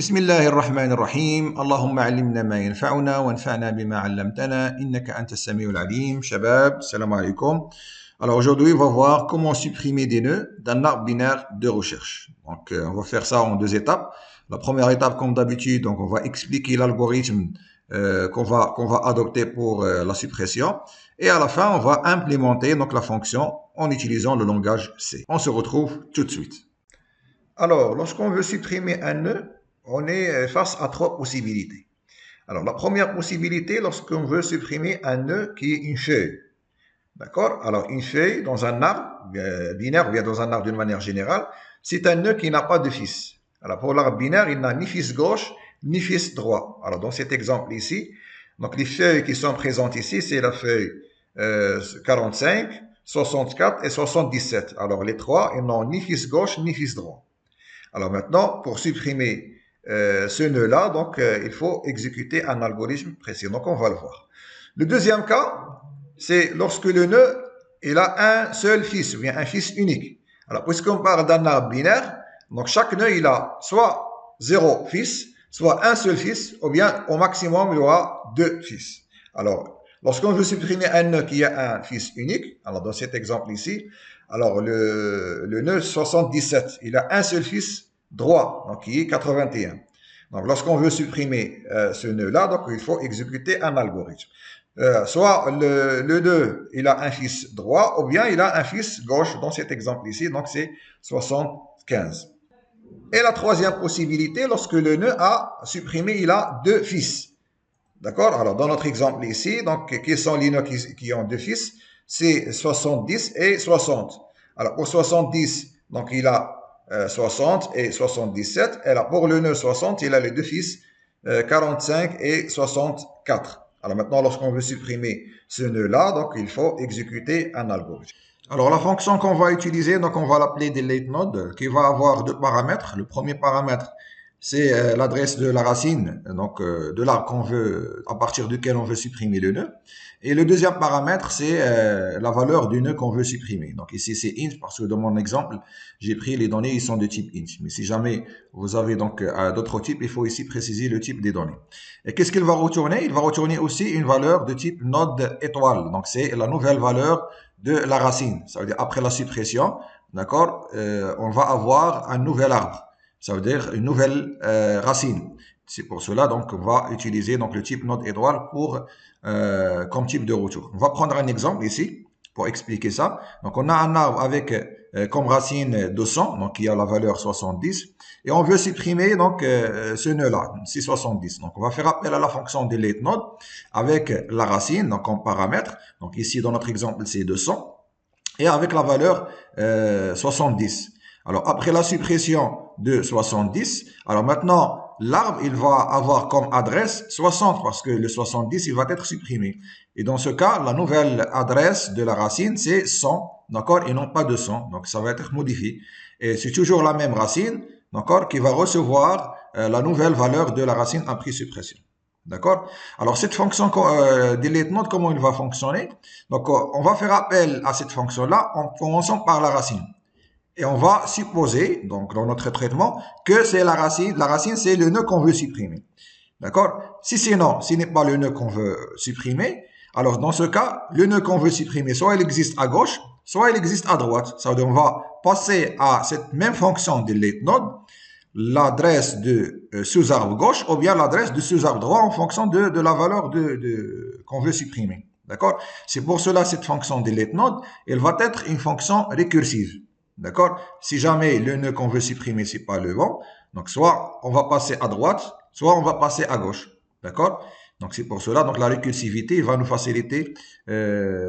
بسم الله الرحمن الرحيم اللهم علمنا ما ينفعنا وانفعنا بما علمتنا إنك أنت السميع العليم. شباب, salam alaikum. Alors aujourd'hui, on va voir comment supprimer des nœuds d'un arbre binaire de recherche. Donc on va faire ça en deux étapes. La première étape, comme d'habitude, donc on va expliquer l'algorithme qu'on va adopter pour la suppression. Et à la fin, on va implémenter donc la fonction en utilisant le langage C. On se retrouve tout de suite. Alors, lorsqu'on veut supprimer un nœud, on est face à trois possibilités. Alors, la première possibilité, lorsqu'on veut supprimer un nœud qui est une feuille. D'accord? Alors, une feuille dans un arbre binaire, ou bien dans un arbre d'une manière générale, c'est un nœud qui n'a pas de fils. Alors, pour l'arbre binaire, il n'a ni fils gauche, ni fils droit. Alors, dans cet exemple ici, donc les feuilles qui sont présentes ici, c'est la feuille 45, 64 et 77. Alors, les trois, ils n'ont ni fils gauche, ni fils droit. Alors maintenant, pour supprimer ce nœud-là, donc il faut exécuter un algorithme précis. Donc on va le voir. Le deuxième cas, c'est lorsque le nœud, il a un seul fils, ou bien un fils unique. Alors puisqu'on parle d'un arbre binaire, donc chaque nœud, il a soit 0 fils, soit un seul fils, ou bien au maximum, il y aura 2 fils. Alors, lorsqu'on veut supprimer un nœud qui a un fils unique, alors dans cet exemple ici, alors le nœud 77, il a un seul fils droit, donc qui est 81. Donc lorsqu'on veut supprimer ce nœud-là, donc il faut exécuter un algorithme. Soit le nœud, il a un fils droit, ou bien il a un fils gauche, dans cet exemple ici, donc c'est 75. Et la troisième possibilité, lorsque le nœud a supprimé, il a 2 fils. D'accord? Alors, dans notre exemple ici, donc, quels sont les nœuds qui ont 2 fils? C'est 70 et 60. Alors, pour 70, donc, il a 60 et 77. Et là, pour le nœud 60, il a les 2 fils, 45 et 64. Alors, maintenant, lorsqu'on veut supprimer ce nœud-là, donc, il faut exécuter un algorithme. Alors, la fonction qu'on va utiliser, donc, on va l'appeler delete node, qui va avoir deux paramètres. Le premier paramètre, c'est l'adresse de la racine, donc de l'arbre qu'on veut, à partir duquel on veut supprimer le nœud. Et le deuxième paramètre, c'est la valeur du nœud qu'on veut supprimer. Donc ici, c'est int, parce que dans mon exemple, j'ai pris les données, ils sont de type int. Mais si jamais vous avez donc d'autres types, il faut ici préciser le type des données. Et qu'est-ce qu'il va retourner? Il va retourner aussi une valeur de type node étoile. Donc c'est la nouvelle valeur de la racine. Ça veut dire après la suppression, d'accord, on va avoir un nouvel arbre. Ça veut dire une nouvelle racine. C'est pour cela donc on va utiliser donc le type node étoile pour comme type de retour. On va prendre un exemple ici pour expliquer ça. Donc on a un arbre avec comme racine 200, donc qui a la valeur 70, et on veut supprimer donc ce nœud-là, c'est 70. Donc on va faire appel à la fonction delete node avec la racine donc comme paramètre. Donc ici dans notre exemple c'est 200 et avec la valeur 70. Alors, après la suppression de 70, alors maintenant, l'arbre, il va avoir comme adresse 60 parce que le 70, il va être supprimé. Et dans ce cas, la nouvelle adresse de la racine, c'est 100, d'accord, et non pas 200. Donc, ça va être modifié. Et c'est toujours la même racine, d'accord, qui va recevoir la nouvelle valeur de la racine après suppression. D'accord? Alors, cette fonction delete node, comment il va fonctionner? Donc, on va faire appel à cette fonction-là en commençant par la racine. Et on va supposer, donc dans notre traitement, que c'est la racine. La racine, c'est le nœud qu'on veut supprimer. D'accord? Si c'est non, ce n'est pas le nœud qu'on veut supprimer, alors dans ce cas, le nœud qu'on veut supprimer, soit il existe à gauche, soit il existe à droite. Ça veut dire on va passer à cette même fonction de delete node, l'adresse de sous-arbre gauche ou bien l'adresse de sous-arbre droit en fonction de la valeur qu'on veut supprimer. D'accord? C'est pour cela cette fonction delete node, elle va être une fonction récursive. D'accord? Si jamais le nœud qu'on veut supprimer, c'est pas le bon, donc soit on va passer à droite, soit on va passer à gauche. D'accord? Donc c'est pour cela, donc la récursivité va nous faciliter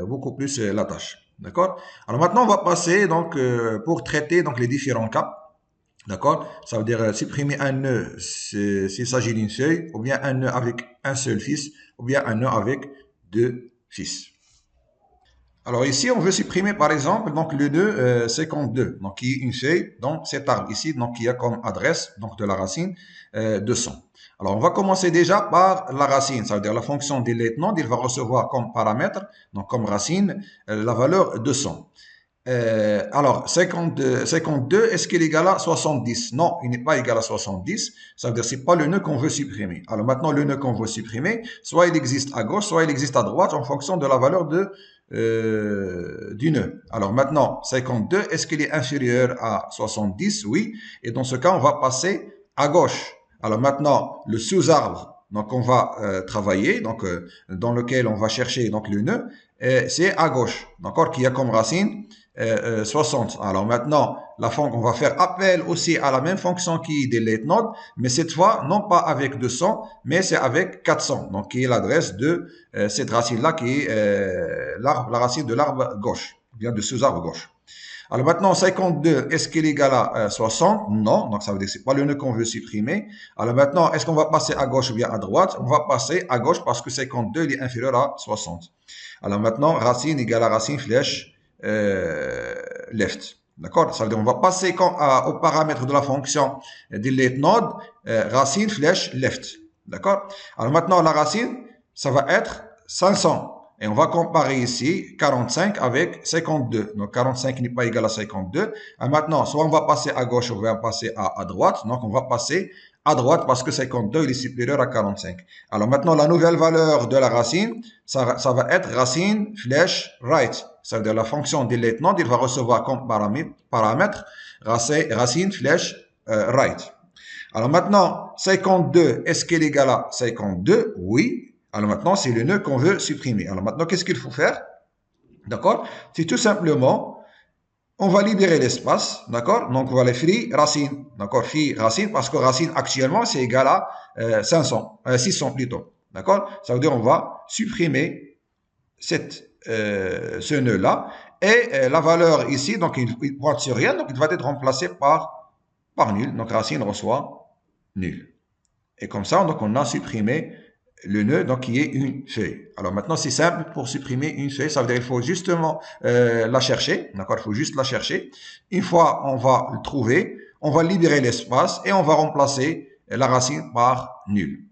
beaucoup plus la tâche. D'accord? Alors maintenant, on va passer donc pour traiter donc les différents cas. D'accord? Ça veut dire supprimer un nœud s'il s'agit d'une feuille, ou bien un nœud avec un seul fils, ou bien un nœud avec 2 fils. Alors ici, on veut supprimer par exemple donc le nœud 52, donc qui est une feuille dans cet arbre ici, donc qui a comme adresse donc de la racine 200. Alors on va commencer déjà par la racine, ça veut dire la fonction delete node, il va recevoir comme paramètre, donc comme racine, la valeur 200. Alors, 52, est-ce qu'il est égal à 70? Non, il n'est pas égal à 70. Ça veut dire que ce n'est pas le nœud qu'on veut supprimer. Alors maintenant, le nœud qu'on veut supprimer, soit il existe à gauche, soit il existe à droite en fonction de la valeur du nœud. Alors maintenant, 52, est-ce qu'il est inférieur à 70? Oui. Et dans ce cas, on va passer à gauche. Alors maintenant, le sous-arbre, donc on va travailler, donc dans lequel on va chercher donc le nœud, c'est à gauche, d'accord, qui a comme racine 60. Alors maintenant, on va faire appel aussi à la même fonction qui est delete node, mais cette fois, non pas avec 200, mais c'est avec 400, donc qui est l'adresse de cette racine-là, qui est la racine de l'arbre gauche, bien de sous-arbre gauche. Alors maintenant, 52, est-ce qu'il est égal à 60? Non, donc ça veut dire que ce n'est pas le nœud qu'on veut supprimer. Alors maintenant, est-ce qu'on va passer à gauche ou bien à droite? On va passer à gauche parce que 52 il est inférieur à 60. Alors maintenant, racine égale à racine flèche left. D'accord? Ça veut dire qu'on va passer au paramètre de la fonction delete node, racine flèche left. D'accord? Alors maintenant, la racine, ça va être 500. Et on va comparer ici 45 avec 52. Donc 45 n'est pas égal à 52. Et maintenant, soit on va passer à gauche ou on va passer à droite. Donc on va passer à droite parce que 52 il est supérieur à 45. Alors maintenant, la nouvelle valeur de la racine, ça va être racine flèche right. Ça veut dire la fonction delete node, il va recevoir comme paramètre racine flèche right. Alors maintenant, 52, est-ce qu'il est égal à 52? Oui. Alors maintenant, c'est le nœud qu'on veut supprimer. Alors maintenant, qu'est-ce qu'il faut faire? D'accord? C'est tout simplement, on va libérer l'espace, d'accord? Donc, on va aller free racine, d'accord? Free racine, parce que racine actuellement, c'est égal à 600 plutôt, d'accord? Ça veut dire on va supprimer ce nœud-là. Et la valeur ici, donc il pointe sur rien, donc il va être remplacé par nul. Donc, racine reçoit nul. Et comme ça, donc on a supprimé le nœud, donc qui est une feuille. Alors maintenant, c'est simple pour supprimer une feuille. Ça veut dire qu'il faut justement la chercher. D'accord? Il faut juste la chercher. Une fois on va le trouver, on va libérer l'espace et on va remplacer la racine par nul.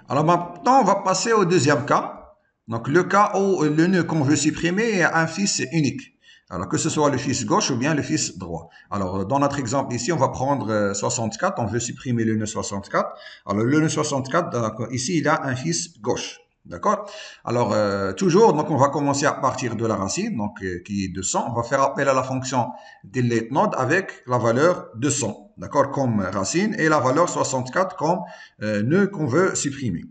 Alors maintenant, on va passer au deuxième cas. Donc le cas où le nœud qu'on veut supprimer est un fils unique. Alors que ce soit le fils gauche ou bien le fils droit. Alors dans notre exemple ici, on va prendre 64, on veut supprimer le nœud 64. Alors le nœud 64, ici il a un fils gauche. D'accord? Alors toujours, donc on va commencer à partir de la racine, donc qui est 200. On va faire appel à la fonction delete node avec la valeur 200, d'accord, comme racine, et la valeur 64 comme nœud qu'on veut supprimer.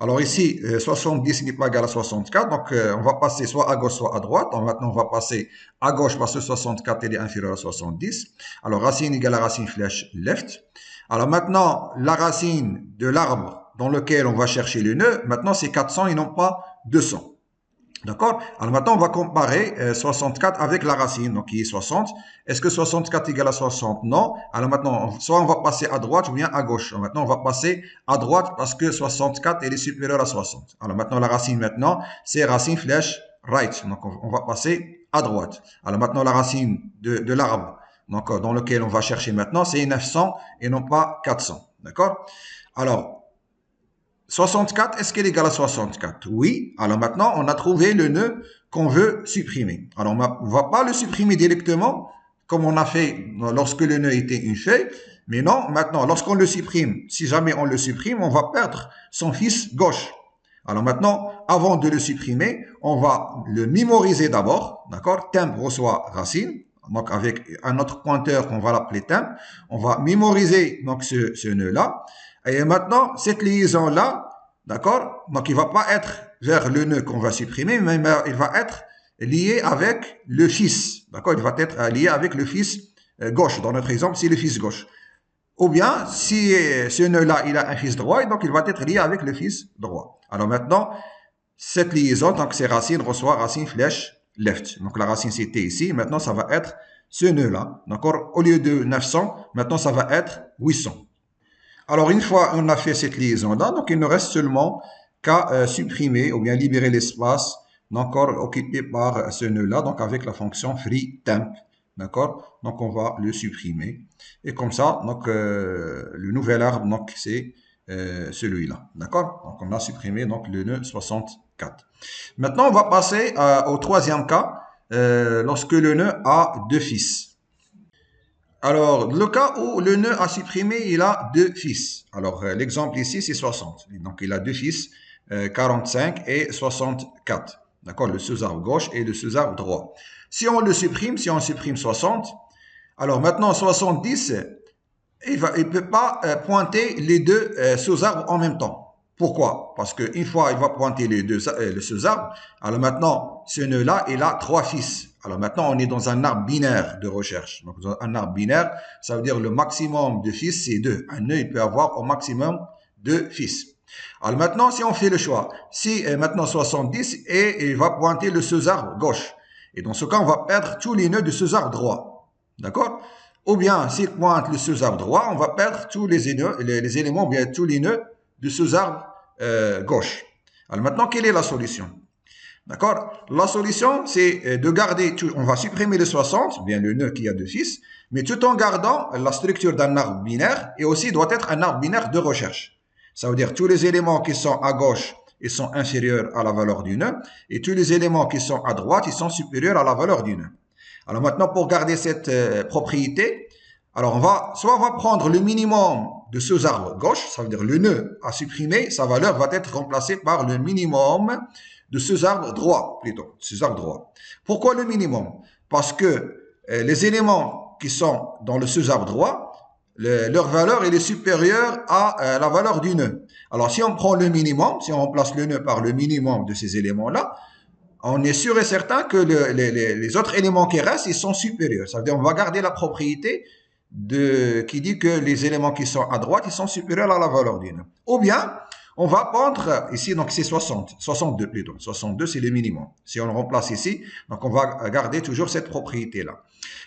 Alors ici, 70 n'est pas égal à 64, donc on va passer soit à gauche, soit à droite. Donc, maintenant, on va passer à gauche parce que 64 est inférieur à 70. Alors, racine égale à racine flèche left. Alors maintenant, la racine de l'arbre dans lequel on va chercher le nœud, maintenant c'est 400 et non pas 200. D'accord? Alors maintenant, on va comparer 64 avec la racine, donc qui est 60. Est-ce que 64 égale à 60? Non. Alors maintenant, soit on va passer à droite ou bien à gauche. Alors maintenant, on va passer à droite parce que 64 est supérieur à 60. Alors maintenant, la racine maintenant, c'est racine flèche right. Donc on va passer à droite. Alors maintenant, la racine de l'arbre, donc dans lequel on va chercher maintenant, c'est 900 et non pas 400. D'accord? Alors, 64, est-ce qu'elle est égale à 64? Oui. Alors maintenant, on a trouvé le nœud qu'on veut supprimer. Alors, on ne va pas le supprimer directement, comme on a fait lorsque le nœud était une feuille. Mais non, maintenant, lorsqu'on le supprime, si jamais on le supprime, on va perdre son fils gauche. Alors maintenant, avant de le supprimer, on va le mémoriser d'abord. D'accord? Temp reçoit racine. Donc, avec un autre pointeur qu'on va l'appeler temp. On va mémoriser donc ce nœud-là. Et maintenant, cette liaison-là, d'accord? Donc, il ne va pas être vers le nœud qu'on va supprimer, mais il va être lié avec le fils. D'accord? Il va être lié avec le fils gauche. Dans notre exemple, c'est le fils gauche. Ou bien, si ce nœud-là, il a un fils droit, donc il va être lié avec le fils droit. Alors maintenant, cette liaison, donc c'est racine reçoit racine flèche left. Donc la racine c'était ici. Maintenant, ça va être ce nœud-là. D'accord? Au lieu de 900, maintenant ça va être 800. Alors, une fois on a fait cette liaison-là, donc il ne reste seulement qu'à supprimer ou bien libérer l'espace encore occupé par ce nœud-là, donc avec la fonction free temp. D'accord? Donc, on va le supprimer. Et comme ça, donc, le nouvel arbre, donc, c'est celui-là. D'accord? Donc, on a supprimé donc, le nœud 64. Maintenant, on va passer au troisième cas. lorsque le nœud a deux fils. Alors, le cas où le nœud a supprimé, il a deux fils. Alors, l'exemple ici, c'est 60. Donc, il a deux fils, 45 et 64. D'accord? Le sous-arbre gauche et le sous-arbre droit. Si on le supprime, si on supprime 60, alors maintenant 70, il ne peut pas pointer les deux sous-arbres en même temps. Pourquoi? Parce qu'une fois, il va pointer les deux, le sous-arbre. Alors maintenant, ce nœud-là, il a trois fils. Alors maintenant, on est dans un arbre binaire de recherche. Donc, un arbre binaire, ça veut dire le maximum de fils, c'est 2. Un nœud, il peut avoir au maximum 2 fils. Alors maintenant, si on fait le choix, si maintenant 70, et il va pointer le sous-arbre gauche. Et dans ce cas, on va perdre tous les nœuds du sous-arbre droit. D'accord? Ou bien, s'il pointe le sous-arbre droit, on va perdre tous les éléments, ou bien tous les nœuds du sous-arbre gauche. Alors maintenant, quelle est la solution? D'accord? La solution, c'est de garder, on va supprimer le 60, bien le nœud qui a deux fils, mais tout en gardant la structure d'un arbre binaire, et aussi doit être un arbre binaire de recherche. Ça veut dire tous les éléments qui sont à gauche, ils sont inférieurs à la valeur du nœud, et tous les éléments qui sont à droite, ils sont supérieurs à la valeur du nœud. Alors maintenant, pour garder cette propriété, alors soit on va prendre le minimum de sous-arbre gauche, ça veut dire le nœud à supprimer, sa valeur va être remplacée par le minimum de sous-arbre droit, plutôt, sous-arbre droit. Pourquoi le minimum? Parce que les éléments qui sont dans le sous-arbre droit, leur valeur est supérieure à la valeur du nœud. Alors si on prend le minimum, si on remplace le nœud par le minimum de ces éléments-là, on est sûr et certain que les autres éléments qui restent, ils sont supérieurs. Ça veut dire qu'on va garder la propriété qui dit que les éléments qui sont à droite, ils sont supérieurs à la valeur du nœud. Ou bien, on va prendre, ici, donc c'est 62 plutôt. 62, c'est le minimum. Si on le remplace ici, donc on va garder toujours cette propriété-là.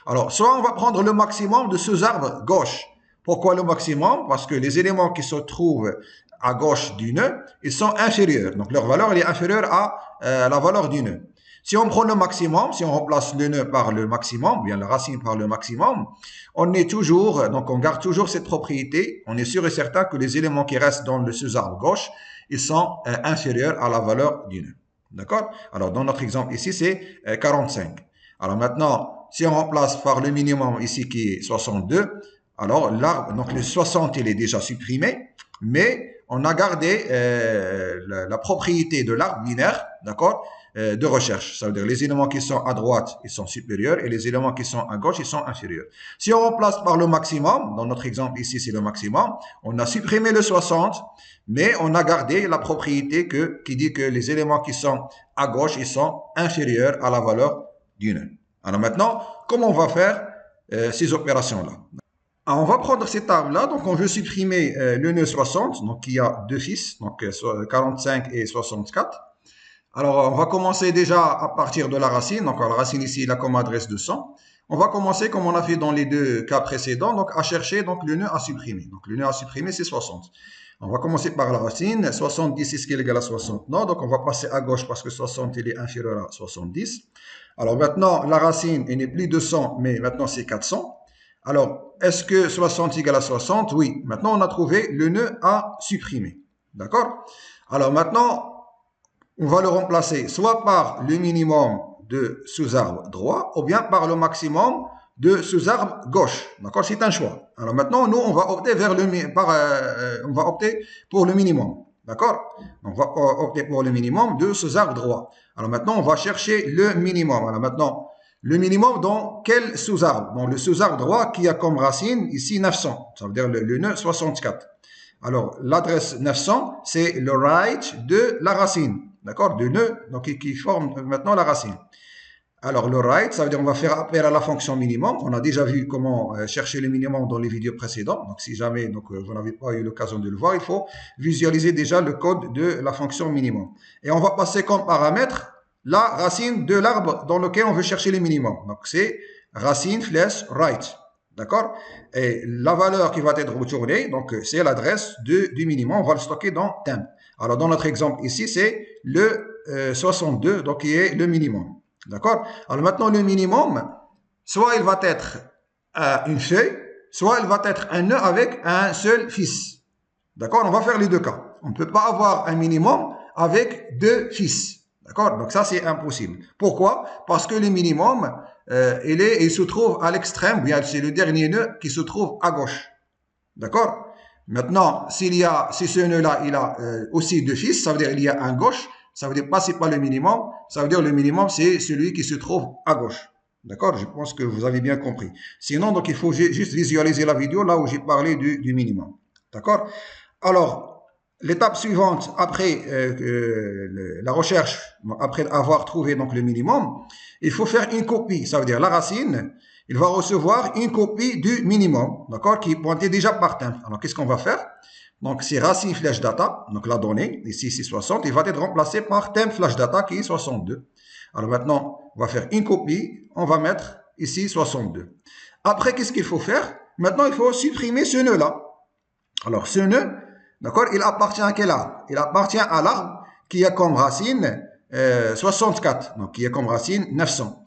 Alors, soit on va prendre le maximum de sous-arbre gauche. Pourquoi le maximum? Parce que les éléments qui se trouvent à gauche du nœud, ils sont inférieurs. Donc, leur valeur elle est inférieure à la valeur du nœud. Si on prend le maximum, si on remplace le nœud par le maximum, bien la racine par le maximum, on est toujours, donc on garde toujours cette propriété. On est sûr et certain que les éléments qui restent dans le sous-arbre gauche, ils sont inférieurs à la valeur du nœud. D'accord? Alors, dans notre exemple ici, c'est 45. Alors maintenant, si on remplace par le minimum ici qui est 62, alors l'arbre, donc le 60, il est déjà supprimé, mais on a gardé la propriété de l'arbre binaire, d'accord, de recherche. Ça veut dire les éléments qui sont à droite, ils sont supérieurs, et les éléments qui sont à gauche, ils sont inférieurs. Si on remplace par le maximum, dans notre exemple ici, c'est le maximum, on a supprimé le 60, mais on a gardé la propriété qui dit que les éléments qui sont à gauche, ils sont inférieurs à la valeur du nœud. Alors maintenant, comment on va faire ces opérations-là? Alors, on va prendre cet arbre-là, donc on veut supprimer le nœud 60, donc il y a deux fils, donc 45 et 64. Alors, on va commencer déjà à partir de la racine. Donc, la racine ici, il a comme adresse 200. On va commencer, comme on a fait dans les deux cas précédents, donc à chercher donc, le nœud à supprimer. Donc, le nœud à supprimer, c'est 60. On va commencer par la racine. 70, c'est ce qui est égal à 60. Non, donc on va passer à gauche parce que 60, il est inférieur à 70. Alors, maintenant, la racine, elle n'est plus 200, mais maintenant, c'est 400. Alors, est-ce que 60 égale à 60? Oui. Maintenant, on a trouvé le nœud à supprimer. D'accord? Alors, maintenant, on va le remplacer soit par le minimum de sous-arbre droit ou bien par le maximum de sous-arbre gauche. D'accord? C'est un choix. Alors maintenant, nous, on va opter on va opter pour le minimum. D'accord? On va opter pour le minimum de sous-arbre droit. Alors maintenant, on va chercher le minimum. Alors maintenant, le minimum dans quel sous-arbre? Dans le sous-arbre droit qui a comme racine ici 900. Ça veut dire le nœud 64. Alors, l'adresse 900, c'est le right de la racine. D'accord? Du nœud, donc qui forme maintenant la racine. Alors, le right, ça veut dire qu'on va faire appel à la fonction minimum. On a déjà vu comment chercher le minimum dans les vidéos précédentes. Donc, si jamais vous n'avez pas eu l'occasion de le voir, il faut visualiser déjà le code de la fonction minimum. Et on va passer comme paramètre la racine de l'arbre dans lequel on veut chercher le minimum. Donc, c'est racine flèche right. D'accord? Et la valeur qui va être retournée, donc c'est l'adresse du minimum. On va le stocker dans temp. Alors, dans notre exemple ici, c'est le 62, donc qui est le minimum. D'accord? Alors, maintenant, le minimum, soit il va être une feuille, soit il va être un nœud avec un seul fils. D'accord? On va faire les deux cas. On ne peut pas avoir un minimum avec deux fils. D'accord? Donc ça, c'est impossible. Pourquoi? Parce que le minimum, il se trouve à l'extrême, bien c'est le dernier nœud qui se trouve à gauche. D'accord? Maintenant, si ce nœud-là, il a aussi deux fils, ça veut dire qu'il y a un gauche, ça veut dire pas c'est pas le minimum, ça veut dire le minimum, c'est celui qui se trouve à gauche. D'accord? Je pense que vous avez bien compris. Sinon, donc, il faut juste visualiser la vidéo là où j'ai parlé du minimum. D'accord? Alors, l'étape suivante, après la recherche, après avoir trouvé donc le minimum, il faut faire une copie. Ça veut dire la racine, il va recevoir une copie du minimum, d'accord, qui est pointé déjà par temp. Alors, qu'est-ce qu'on va faire? Donc, c'est racine flèche data, donc la donnée, ici c'est 60, il va être remplacé par temp flash data qui est 62. Alors maintenant, on va faire une copie, on va mettre ici 62. Après, qu'est-ce qu'il faut faire? Maintenant, il faut supprimer ce nœud-là. Alors, ce nœud, d'accord, il appartient à quel arbre? Il appartient à l'arbre qui a comme racine 64, donc qui a comme racine 900.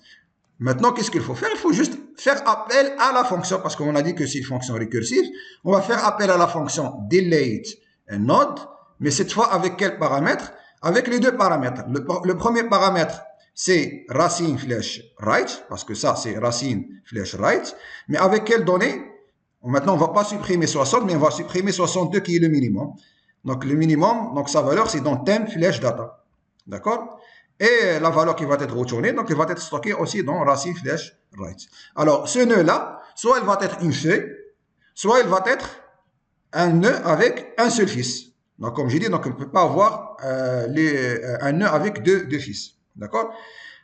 Maintenant, qu'est-ce qu'il faut faire? Il faut juste faire appel à la fonction, parce qu'on a dit que c'est une fonction récursive. On va faire appel à la fonction delete node, mais cette fois avec quel paramètre? Avec les deux paramètres. Le premier paramètre, c'est racine flèche right, parce que ça, c'est racine flèche right. Mais avec quelle donnée? Maintenant, on ne va pas supprimer 60, mais on va supprimer 62 qui est le minimum. Donc, le minimum, donc sa valeur, c'est dans temp flèche data. D'accord? Et la valeur qui va être retournée, donc elle va être stockée aussi dans racine flèche right. Alors, ce nœud-là, soit il va être une feuille, soit il va être un nœud avec un seul fils. Donc, comme j'ai dit, donc on ne peut pas avoir un nœud avec deux fils. D'accord?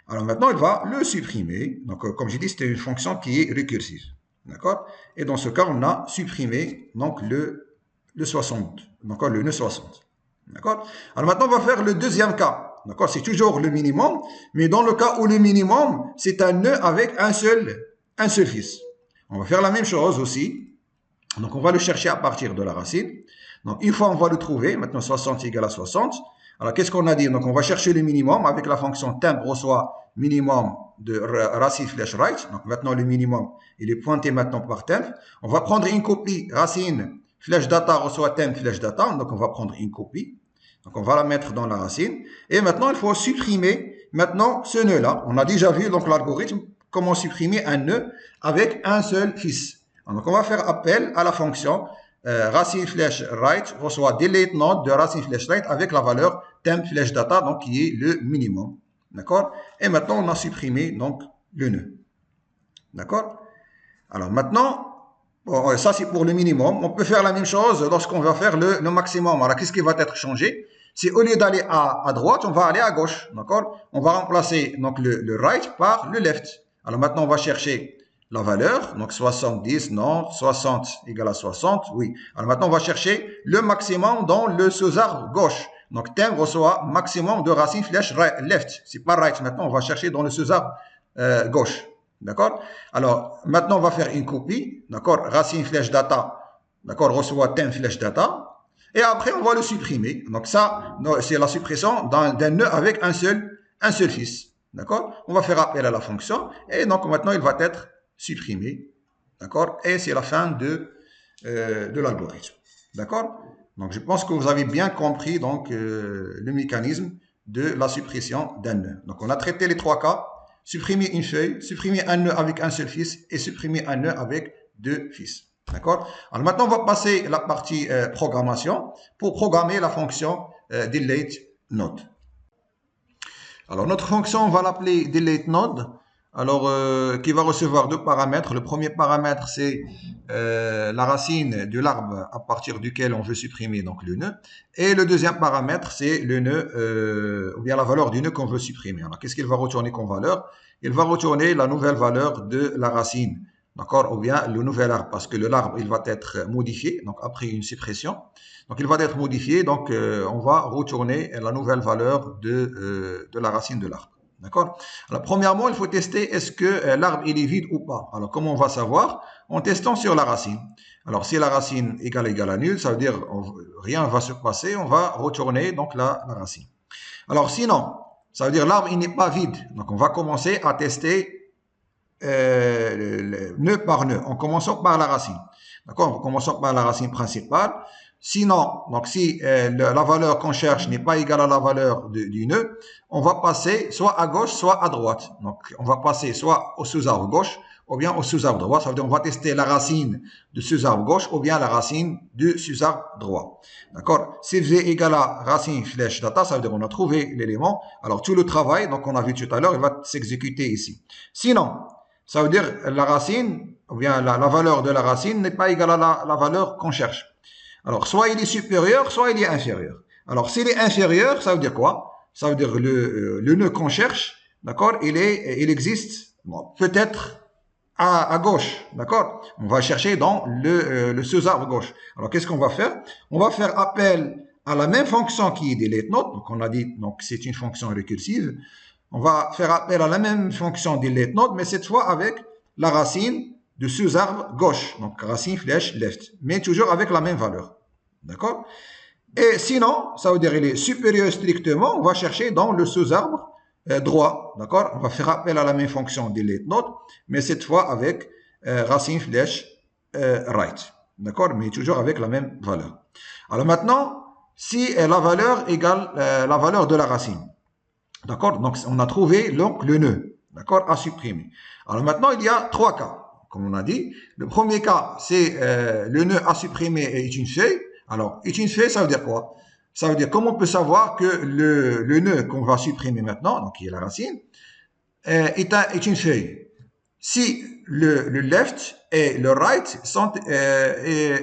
Alors maintenant, il va le supprimer. Donc, comme j'ai dit, c'était une fonction qui est récursive. D'accord? Et dans ce cas, on a supprimé donc le 60. D'accord? Le nœud 60. D'accord? Alors maintenant, on va faire le deuxième cas. D'accord? C'est toujours le minimum, mais dans le cas où le minimum, c'est un nœud avec un seul fils. On va faire la même chose aussi. Donc, on va le chercher à partir de la racine. Donc, une fois on va le trouver, maintenant 60 égale à 60. Alors, qu'est-ce qu'on a dit? Donc, on va chercher le minimum avec la fonction temp reçoit minimum de racine flèche right. Donc, maintenant, le minimum, il est pointé maintenant par temp. On va prendre une copie racine flèche data reçoit temp flèche data. Donc, on va prendre une copie. Donc, on va la mettre dans la racine. Et maintenant, il faut supprimer maintenant ce nœud-là. On a déjà vu donc l'algorithme comment supprimer un nœud avec un seul fils. Donc, on va faire appel à la fonction racine flèche right reçoit delete node de racine flèche right avec la valeur temp flèche data, donc qui est le minimum. D'accord? Et maintenant, on a supprimé donc le nœud. D'accord? Alors maintenant, bon, ça c'est pour le minimum. On peut faire la même chose lorsqu'on va faire le maximum. Alors, qu'est-ce qui va être changé? C'est au lieu d'aller à droite, on va aller à gauche. D'accord? On va remplacer donc le right par le left. Alors maintenant, on va chercher la valeur, donc 70, non, 60 égale à 60, oui. Alors maintenant, on va chercher le maximum dans le sous-arbre gauche. Donc, temp reçoit maximum de racine flèche left. C'est pas right. Maintenant, on va chercher dans le sous-arbre gauche. D'accord? Alors, maintenant, on va faire une copie. D'accord? Racine flèche data. D'accord? Reçoit temp flèche data. Et après, on va le supprimer. Donc, ça, c'est la suppression d'un nœud avec un seul fils. D'accord? On va faire appel à la fonction. Et donc, maintenant, il va être supprimé. D'accord? Et c'est la fin de l'algorithme. D'accord? Donc, je pense que vous avez bien compris donc, le mécanisme de la suppression d'un nœud. Donc, on a traité les trois cas. Supprimer une feuille, supprimer un nœud avec un seul fils et supprimer un nœud avec deux fils. D'accord? Alors, maintenant, on va passer à la partie programmation pour programmer la fonction delete node. Alors, notre fonction, on va l'appeler delete node. Alors, qui va recevoir deux paramètres. Le premier paramètre, c'est la racine de l'arbre à partir duquel on veut supprimer donc le nœud. Et le deuxième paramètre, c'est le nœud, ou bien la valeur du nœud qu'on veut supprimer. Alors, qu'est-ce qu'il va retourner comme valeur? Il va retourner la nouvelle valeur de la racine. D'accord? Ou bien le nouvel arbre, parce que l'arbre, il va être modifié, donc après une suppression. Donc, il va être modifié, donc on va retourner la nouvelle valeur de la racine de l'arbre. D'accord? Alors, premièrement, il faut tester est-ce que l'arbre il est vide ou pas. Alors, comment on va savoir? En testant sur la racine. Alors, si la racine égale à nul, ça veut dire rien ne va se passer, on va retourner donc la racine. Alors, sinon, ça veut dire l'arbre il n'est pas vide. Donc, on va commencer à tester nœud par nœud, en commençant par la racine. D'accord? En commençant par la racine principale. Sinon, donc si la valeur qu'on cherche n'est pas égale à la valeur du nœud, on va passer soit à gauche, soit à droite. Donc, on va passer soit au sous-arbre gauche, ou bien au sous-arbre droit. Ça veut dire on va tester la racine du sous-arbre gauche, ou bien la racine du sous-arbre droit. D'accord? Si v égale à racine flèche data, ça veut dire on a trouvé l'élément. Alors, tout le travail, donc on a vu tout à l'heure, il va s'exécuter ici. Sinon, ça veut dire la racine, ou bien la valeur de la racine n'est pas égale à la valeur qu'on cherche. Alors, soit il est supérieur, soit il est inférieur. Alors, s'il est inférieur, ça veut dire quoi? Ça veut dire le nœud qu'on cherche, d'accord, il existe, bon, peut-être à gauche, d'accord? On va chercher dans le sous-arbre gauche. Alors, qu'est-ce qu'on va faire? On va faire appel à la même fonction qui est delete node. Donc, on a dit, donc, c'est une fonction récursive. On va faire appel à la même fonction delete node, mais cette fois avec la racine du sous-arbre gauche, donc racine flèche left, mais toujours avec la même valeur. D'accord? Et sinon, ça veut dire il est supérieur strictement, on va chercher dans le sous-arbre droit. D'accord? On va faire appel à la même fonction delete node, mais cette fois avec racine flèche right. D'accord? Mais toujours avec la même valeur. Alors maintenant, si la valeur égale la valeur de la racine. D'accord? Donc, on a trouvé donc le nœud. D'accord? À supprimer. Alors maintenant, il y a trois cas. Comme on a dit, le premier cas, c'est le nœud à supprimer est une feuille. Alors, est une feuille, ça veut dire quoi? Ça veut dire comment on peut savoir que le nœud qu'on va supprimer maintenant, donc qui est la racine, est une feuille. Si le left et le right sont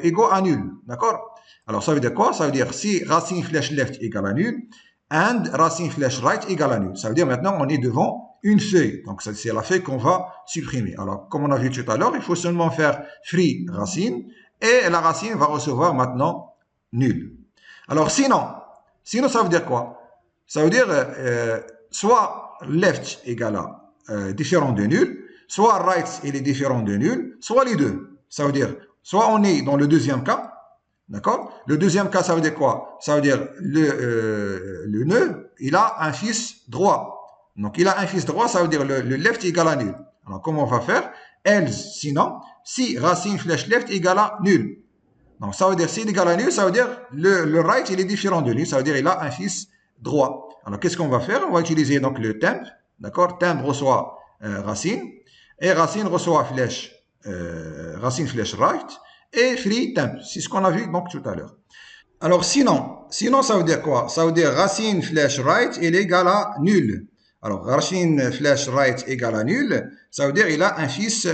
égaux à nul. D'accord? Alors, ça veut dire quoi? Ça veut dire si racine flèche left égale à nul, and racine flèche right égale à nul. Ça veut dire maintenant on est devant une feuille. Donc c'est la feuille qu'on va supprimer. Alors comme on a vu tout à l'heure, il faut seulement faire free racine et la racine va recevoir maintenant nul. Alors sinon ça veut dire quoi? Ça veut dire soit left égale à différent de nul, soit right il est différent de nul, soit les deux. Ça veut dire soit on est dans le deuxième cas. D'accord? Le deuxième cas, ça veut dire quoi? Ça veut dire le nœud, il a un fils droit. Donc, il a un fils droit, ça veut dire le left égale à nul. Alors, comment on va faire? Else, sinon, si racine flèche left égale à nul. Donc, ça veut dire, s'il égale à nul, ça veut dire le right, il est différent de nul. Ça veut dire, il a un fils droit. Alors, qu'est-ce qu'on va faire? On va utiliser donc le temp. D'accord? Temp reçoit racine. Et racine reçoit flèche, racine flèche right. Et free temp. C'est ce qu'on a vu donc tout à l'heure. Alors sinon, ça veut dire quoi? Ça veut dire racine flèche right est égal à nul. Alors racine flèche right égale à nul, ça veut dire il a un fils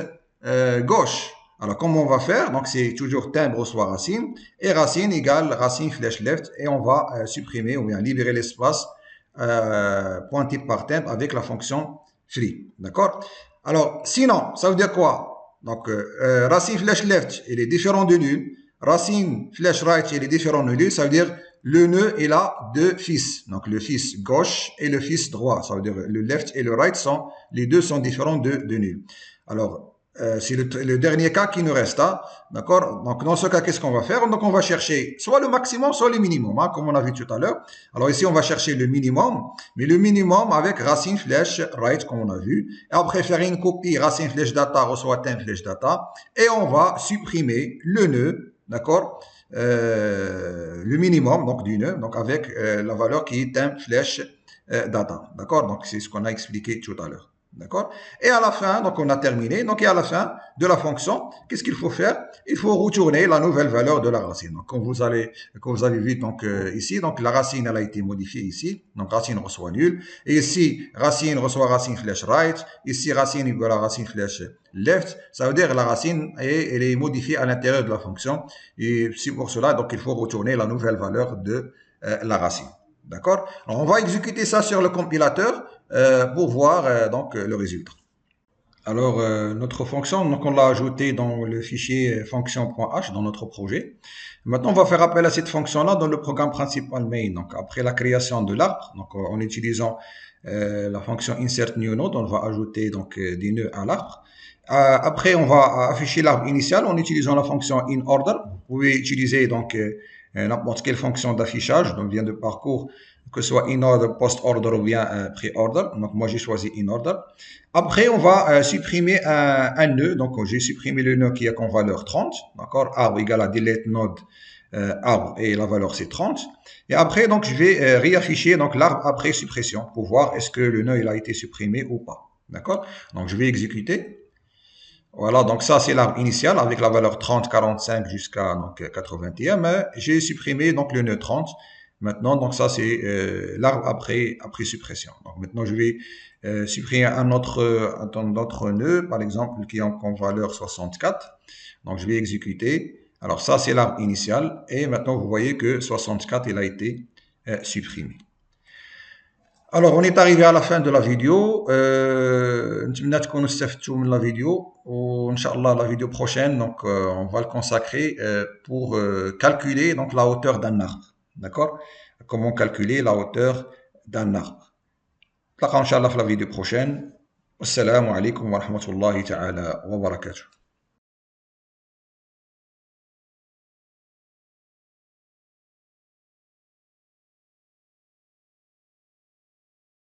gauche. Alors comment on va faire? Donc c'est toujours temp reçoit racine et racine égale racine flèche left et on va supprimer ou bien libérer l'espace pointé par temp avec la fonction free. D'accord? Alors sinon, ça veut dire quoi? Donc, racine flèche left, il est différent de nul. Racine flèche right, il est différent de nul. Ça veut dire le nœud, il a deux fils. Donc, le fils gauche et le fils droit. Ça veut dire le left et le right les deux sont différents de nul. Alors, c'est le dernier cas qui nous reste. Hein, d'accord? Donc, dans ce cas, qu'est-ce qu'on va faire? Donc, on va chercher soit le maximum, soit le minimum, hein, comme on a vu tout à l'heure. Alors, ici, on va chercher le minimum, mais le minimum avec racine flèche right, comme on a vu. Et après, faire une copie racine flèche data reçoit temp flèche data. Et on va supprimer le nœud, d'accord? Le minimum, donc, du nœud, donc, avec la valeur qui est temp flèche data. D'accord? Donc, c'est ce qu'on a expliqué tout à l'heure. D'accord? Et à la fin, donc on a terminé. Donc, et à la fin de la fonction, qu'est-ce qu'il faut faire? Il faut retourner la nouvelle valeur de la racine. Donc, comme vous avez vu donc ici, donc la racine elle a été modifiée ici. Donc, racine reçoit nul. Et ici, racine reçoit racine flèche right. Ici, racine égale à racine flèche left. Ça veut dire que la racine elle est modifiée à l'intérieur de la fonction. Et c'est pour cela, donc il faut retourner la nouvelle valeur de la racine. D'accord? On va exécuter ça sur le compilateur pour voir donc le résultat. Alors notre fonction, donc on l'a ajoutée dans le fichier fonction.h dans notre projet. Maintenant, on va faire appel à cette fonction-là dans le programme principal main. Donc après la création de l'arbre, donc en utilisant la fonction insert new node, on va ajouter donc des nœuds à l'arbre. Après, on va afficher l'arbre initial en utilisant la fonction inOrder. Vous pouvez utiliser donc n'importe quelle fonction d'affichage, donc vient de parcours, que ce soit inOrder, post-order ou bien pre-order. Donc moi j'ai choisi inOrder. Après, on va supprimer un nœud. Donc j'ai supprimé le nœud qui a comme valeur 30. D'accord? Arbre égale à delete node arbre et la valeur c'est 30. Et après, donc, je vais réafficher donc l'arbre après suppression pour voir est-ce que le nœud il a été supprimé ou pas. D'accord? Donc, je vais exécuter. Voilà, donc ça c'est l'arbre initial avec la valeur 30, 45 jusqu'à donc 81. Mais j'ai supprimé donc le nœud 30. Maintenant, donc ça c'est l'arbre après suppression. Donc maintenant je vais supprimer un autre nœud, par exemple qui a comme valeur 64. Donc je vais exécuter. Alors ça c'est l'arbre initial et maintenant vous voyez que 64 il a été supprimé. Alors, on est arrivé à la fin de la vidéo. نتمنى تكونوا استفدتوا من la vidéo. Inch'Allah, la vidéo prochaine, donc, on va le consacrer pour calculer donc, la hauteur d'un arbre. D'accord? Comment calculer la hauteur d'un arbre. نتلاقاو Inch'Allah في la vidéo prochaine. Assalamu alaikum wa rahmatullahi ta'ala wa barakatuh.